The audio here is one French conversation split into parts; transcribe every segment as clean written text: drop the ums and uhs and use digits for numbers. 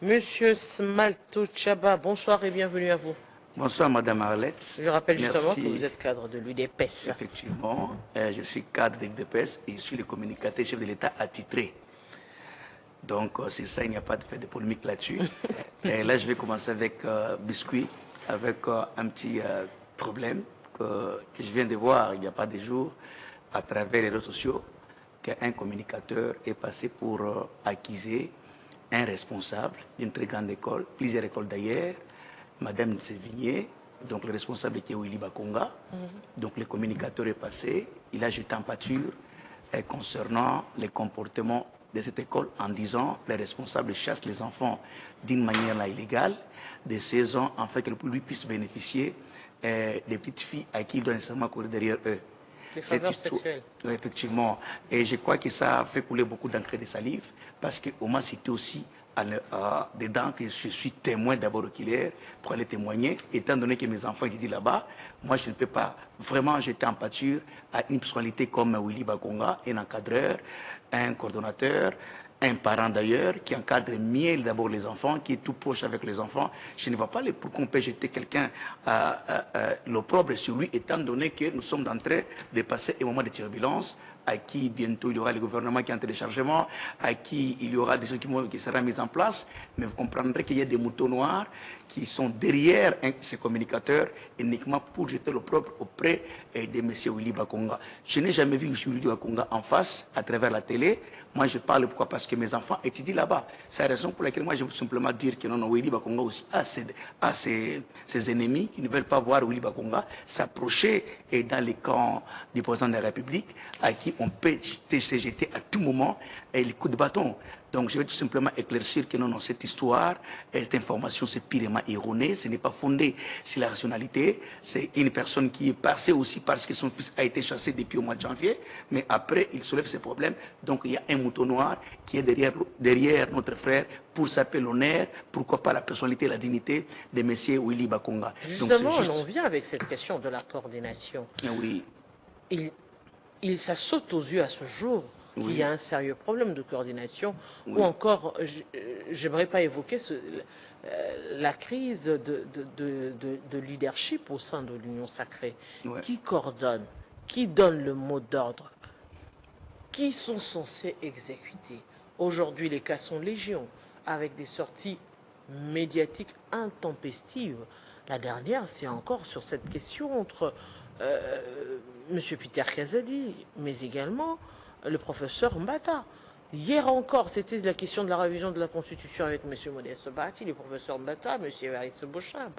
Monsieur Smalto Chaba, bonsoir et bienvenue à vous. Bonsoir Madame Arlette. Je rappelle justement Merci. que vous êtes cadre de l'UDPS. Effectivement, je suis cadre de l'UDPS et je suis le communicateur chef de l'État attitré. Donc c'est ça, il n'y a pas de fait de polémique là-dessus. Et là je vais commencer avec Biscuit, avec un petit problème que je viens de voir il n'y a pas de jours à travers les réseaux sociaux, qu'un communicateur est passé pour accuser un responsable d'une très grande école, plusieurs écoles d'ailleurs, Madame Sévigné, donc le responsable qui est Willy Bakonga. Donc le communicateur est passé, il a jeté en pâture concernant les comportements de cette école en disant les responsables chassent les enfants d'une manière là, illégale, de 16 ans, afin que lui puisse bénéficier des petites filles à qui il doit nécessairement courir derrière eux. Les faveurs sexuelles. Oui, effectivement. Et je crois que ça a fait couler beaucoup d'encre de salive parce qu'on m'a cité aussi dedans que je suis témoin d'abord oculaire pour aller témoigner. Étant donné que mes enfants étudient là-bas, moi je ne peux pas vraiment jeter en pâture à une personnalité comme Willy Bakonga, un encadreur, un coordonnateur, un parent d'ailleurs, qui encadre mieux d'abord les enfants, qui est tout proche avec les enfants. Je ne vois pas pourquoi on peut jeter quelqu'un l'opprobre sur lui, étant donné que nous sommes en train de passer un moment de turbulence, à qui bientôt il y aura le gouvernement qui est en téléchargement, à qui il y aura des équipements qui seront mis en place. Mais vous comprendrez qu'il y a des moutons noirs qui sont derrière ces communicateurs uniquement pour jeter l'opprobre auprès de M. Willy Bakonga. Je n'ai jamais vu M. Willy Bakonga en face à travers la télé. Moi, je parle pourquoi? Parce que mes enfants étudient là-bas. C'est la raison pour laquelle moi, je veux simplement dire que non, Willy Bakonga aussi a ses ennemis qui ne veulent pas voir Willy Bakonga s'approcher dans les camps du président de la République à qui on peut se jeter à tout moment les coups de bâton. Donc, je vais tout simplement éclaircir que non, cette histoire, cette information, c'est purement erroné. Ce n'est pas fondé sur la rationalité. C'est une personne qui est passée aussi parce que son fils a été chassé depuis au mois de janvier. Mais après, il soulève ses problèmes. Donc, il y a un mouton noir qui est derrière notre frère pour s'appeler l'honneur, pourquoi pas la personnalité et la dignité de M. Willy Bakonga. Justement, on vient avec cette question de la coordination. Oui. Ça saute aux yeux à ce jour. Oui. Il y a un sérieux problème de coordination, oui. ou encore, j'aimerais pas évoquer la crise de leadership au sein de l'Union sacrée. Ouais. Qui coordonne? Qui donne le mot d'ordre? Qui sont censés exécuter? Aujourd'hui, les cas sont légion, avec des sorties médiatiques intempestives. La dernière, c'est encore sur cette question entre M. Peter Kazadi, mais également le professeur Mbata. Hier encore, c'était la question de la révision de la Constitution avec M. Modeste Bati, le professeur Mbata, M. Evariste Beauchamp.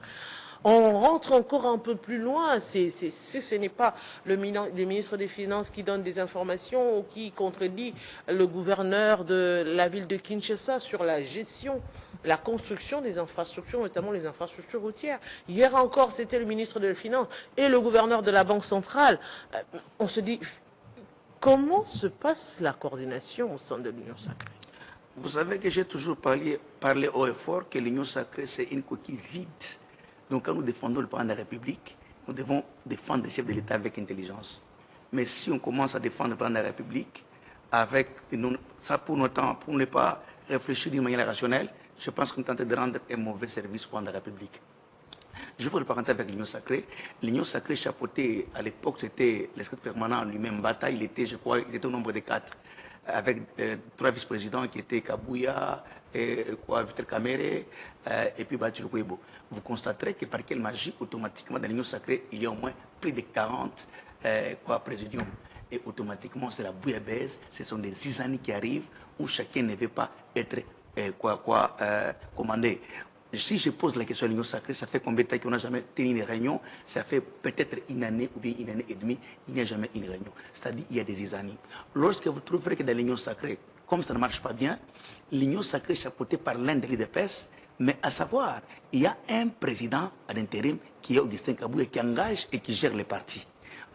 On rentre encore un peu plus loin. Ce n'est pas le ministre des Finances qui donne des informations ou qui contredit le gouverneur de la ville de Kinshasa sur la gestion, la construction des infrastructures, notamment les infrastructures routières. Hier encore, c'était le ministre des Finances et le gouverneur de la Banque centrale. On se dit, comment se passe la coordination au sein de l'Union sacrée? Vous savez que j'ai toujours parlé haut et fort que l'Union sacrée, c'est une coquille vide. Donc quand nous défendons le président de la République, nous devons défendre le chef de l'État avec intelligence. Mais si on commence à défendre le président de la République, avec ça pour ne pas réfléchir d'une manière rationnelle, je pense qu'on est en train de rendre un mauvais service au président de la République. Je veux le parenter avec l'Union sacrée. L'Union sacrée chapeautée, à l'époque, c'était le secrétaire permanent lui-même, Bata, il était, je crois, il était au nombre de 4, avec 3 vice-présidents qui étaient Kabouya, Victor Kamere, et puis Batul Kwebo. Vous constaterez que par quelle magie, automatiquement, dans l'Union sacrée, il y a au moins plus de 40 présidiums. Et automatiquement, c'est la bouillabaisse, ce sont des zizanies qui arrivent où chacun ne veut pas être commandé. Si je pose la question à l'Union sacrée, ça fait combien de temps qu'on n'a jamais tenu une réunion? Ça fait peut-être une année ou bien une année et demie, il n'y a jamais une réunion. C'est-à-dire qu'il y a des années. Lorsque vous trouverez que dans l'Union sacrée, comme ça ne marche pas bien, l'Union sacrée est chapeautée par l'un des l'UDPS, mais à savoir, il y a un président à l'intérim qui est Augustin Kabouya qui engage et qui gère les partis.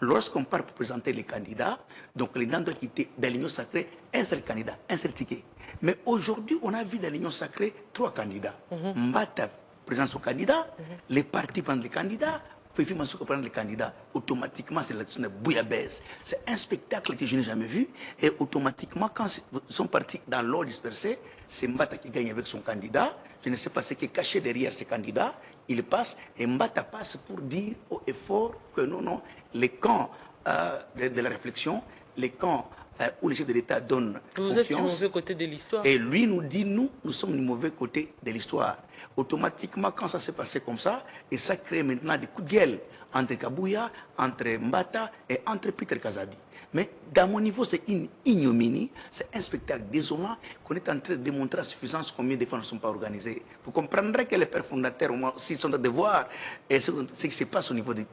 Lorsqu'on part pour présenter les candidats, donc les candidats doivent quitter dans l'Union sacrée un seul candidat, un seul ticket. Mais aujourd'hui, on a vu dans l'Union sacrée 3 candidats. Mbata présente son candidat, les partis prennent les candidats, Péfi Mansouka prendre le candidat, automatiquement, c'est l'élection de bouillabaisse. C'est un spectacle que je n'ai jamais vu. Et automatiquement, quand ils sont partis dans l'ordre dispersé, c'est Mbata qui gagne avec son candidat. Je ne sais pas ce qui est caché derrière ces candidats. Il passe et Mbata passe pour dire haut et fort que non, les camps de la réflexion, les camps où les chefs de l'État donnent Vous êtes du mauvais côté de l'histoire. et lui nous dit, nous sommes du mauvais côté de l'histoire. Automatiquement, quand ça s'est passé comme ça, et ça crée maintenant des coups de gueule entre Kabouya, entre Mbata et entre Peter Kazadi. Mais dans mon niveau, c'est une ignominie, c'est un spectacle désolant qu'on est en train de démontrer à suffisance combien de fois ne sont pas organisés. Vous comprendrez que les pères fondateurs, s'ils sont de devoir, et ce qui se passe au niveau des